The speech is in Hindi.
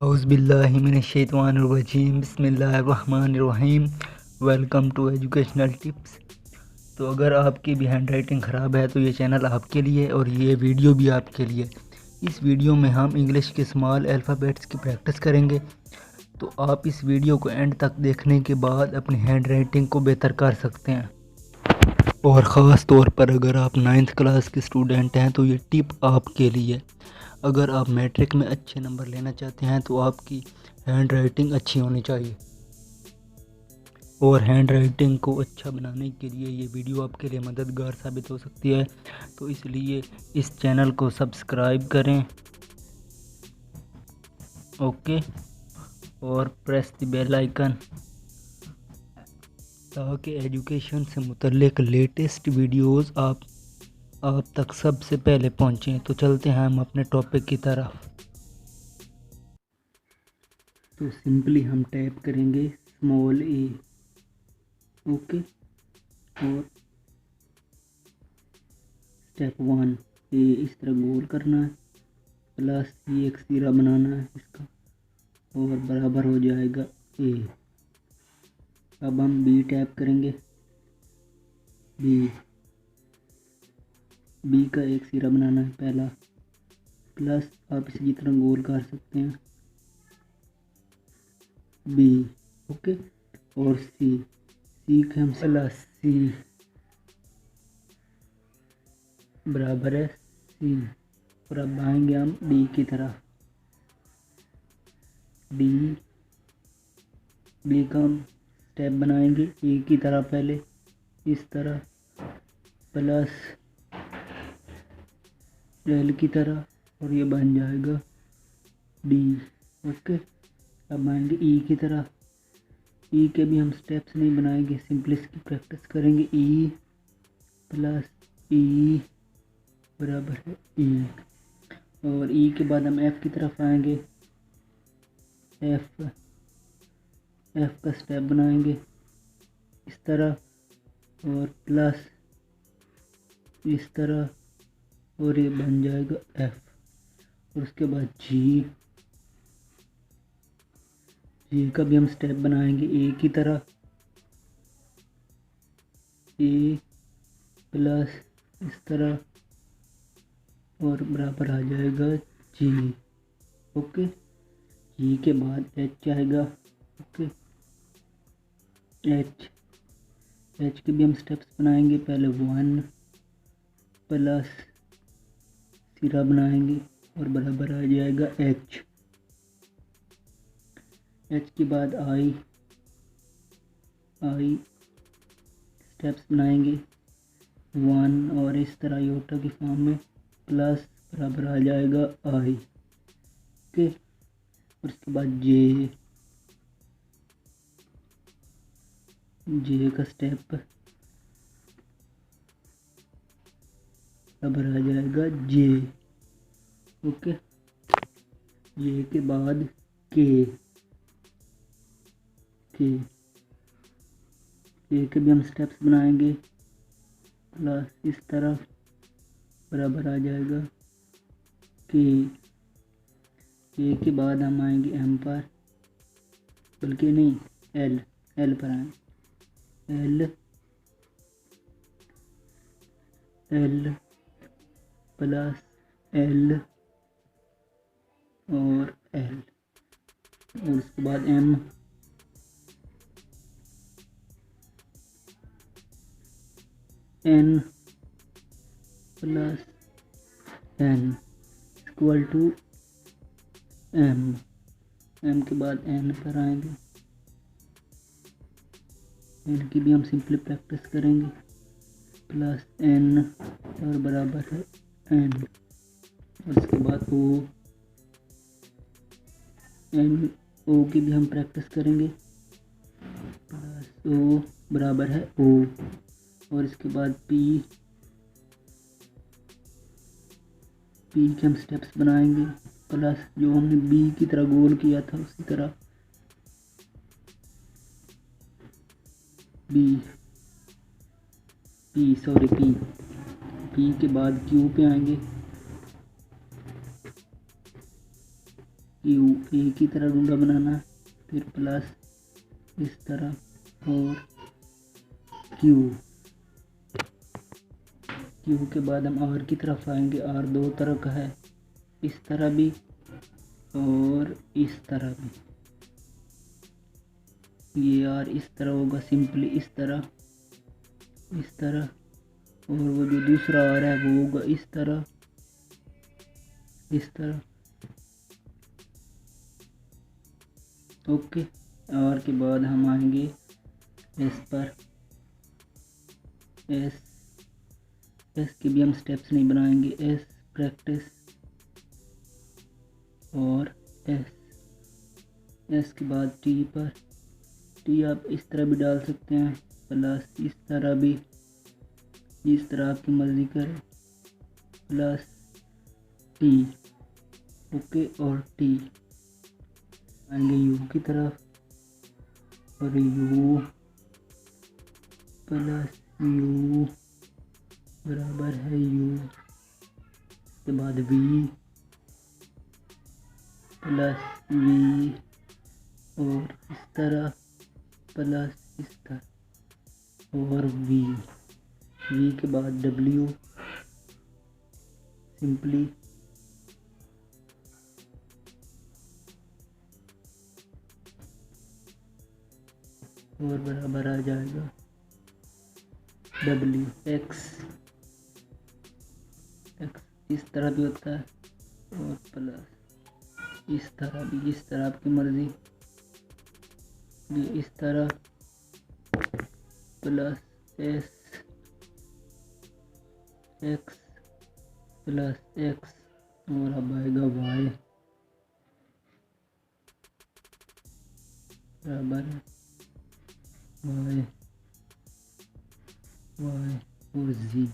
औज़ुबिल्लाहिमिनश्शैतानिर्रजीम बिस्मिल्लाहिर्रहमानिर्रहीम। Welcome to educational tips. तो अगर आपकी भी हैंड राइटिंग ख़राब है तो ये चैनल आपके लिए और ये वीडियो भी आपके लिए। इस वीडियो में हम इंग्लिश के स्मॉल अल्फ़ाबेट्स की प्रैक्टिस करेंगे। तो आप इस वीडियो को एंड तक देखने के बाद अपनी हैंड राइटिंग को बेहतर कर सकते हैं। और ख़ास तौर पर अगर आप 9th क्लास के स्टूडेंट हैं तो ये टिप आपके लिए। अगर आप मैट्रिक में अच्छे नंबर लेना चाहते हैं तो आपकी हैंड राइटिंग अच्छी होनी चाहिए। और हैंड राइटिंग को अच्छा बनाने के लिए ये वीडियो आपके लिए मददगार साबित हो सकती है। तो इसलिए इस चैनल को सब्सक्राइब करें, ओके, और प्रेस द बेल आइकन ताकि एजुकेशन से मुतल्लिक लेटेस्ट वीडियोस आप तक सबसे पहले पहुँचें। तो चलते हैं हम अपने टॉपिक की तरफ। तो सिंपली हम टाइप करेंगे स्मॉल ए, ओके। और स्टेप 1, ए इस तरह गोल करना है, प्लस ये एक सिरा बनाना है इसका और बराबर हो जाएगा ए। अब हम बी टाइप करेंगे, बी का एक सिरा बनाना है पहला, प्लस आप इसे जितना गोल कर सकते हैं बी, ओके। और सी का हम प्लस सी बराबर है सी। और अब आएंगे हम डी की तरफ, डी का हम स्टेप बनाएंगे ए की तरह पहले इस तरह, प्लस एल की तरह, और ये बन जाएगा डी, ओके। अब आएंगे ई की तरह, ई के भी हम स्टेप्स नहीं बनाएंगे, सिंपली इसकी प्रैक्टिस करेंगे। ई प्लस ई बराबर है ई। और ई के बाद हम एफ की तरफ आएंगे, एफ का स्टेप बनाएंगे इस तरह और प्लस इस तरह, और ये बन जाएगा एफ। और उसके बाद जी का भी हम स्टेप बनाएंगे ए की तरह, ए प्लस इस तरह और बराबर आ जाएगा जी, ओके। जी के बाद एच आएगा, ओके। एच के भी हम स्टेप्स बनाएंगे, पहले 1 प्लस सिरा बनाएंगे और बराबर आ जाएगा एच। एच के बाद आई स्टेप्स बनाएंगे 1 और इस तरह योटा की फॉर्म में, प्लस बराबर आ जाएगा आई, ओके। और उसके बाद जे का स्टेप बराबर आ जाएगा जे, ओके। जे के बाद के के भी हम स्टेप्स बनाएंगे, प्लस इस तरह बराबर आ जाएगा के के बाद हम आएंगे एम पर, बल्कि नहीं एल पर आएंगे, एल प्लस एल और एल। और उसके बाद M N plus N equal to M के बाद एन पर आएंगे, एन की भी हम सिंपली प्रैक्टिस करेंगे, प्लस एन और बराबर है एन। और उसके बाद ओ की भी हम प्रैक्टिस करेंगे, प्लस ओ बराबर है ओ। और इसके बाद पी के हम स्टेप्स बनाएंगे, प्लस जो हमने बी की तरह गोल किया था उसी तरह पी के बाद क्यू पे आएंगे, क्यू, एक ही तरह डूंगा बनाना, फिर प्लस इस तरह और क्यू। क्यू के बाद हम आर की तरफ आएंगे। आर दो तरह का है, इस तरह भी और इस तरह भी। ये आर इस तरह होगा, सिंपली इस तरह, इस तरह। और वो जो दूसरा आर है वो होगा इस तरह, इस तरह। ओके। आर के बाद हम आएंगे एस पर। एस, एस के भी हम स्टेप्स नहीं बनाएंगे। एस प्रैक्टिस और एस। एस के बाद टी पर। टी आप इस तरह भी डाल सकते हैं, प्लस इस तरह भी, जिस तरह आपकी मर्जी करे, प्लस टी। ओके। और टी आएंगे यू की तरफ, और यू प्लस यू बराबर है यू। उसके बाद वी प्लस वी और इस तरह प्लस इस तरह और वी। वी के बाद डब्ल्यू, सिंपली और बराबर आ जाएगा डब्ल्यू। एक्स, एक्स इस तरह भी होता है और प्लस इस तरह भी, जिस तरह आपकी मर्जी। ये इस तरह plus S x plus x और अब आएगा वाई बराबर वाई वाई और जी।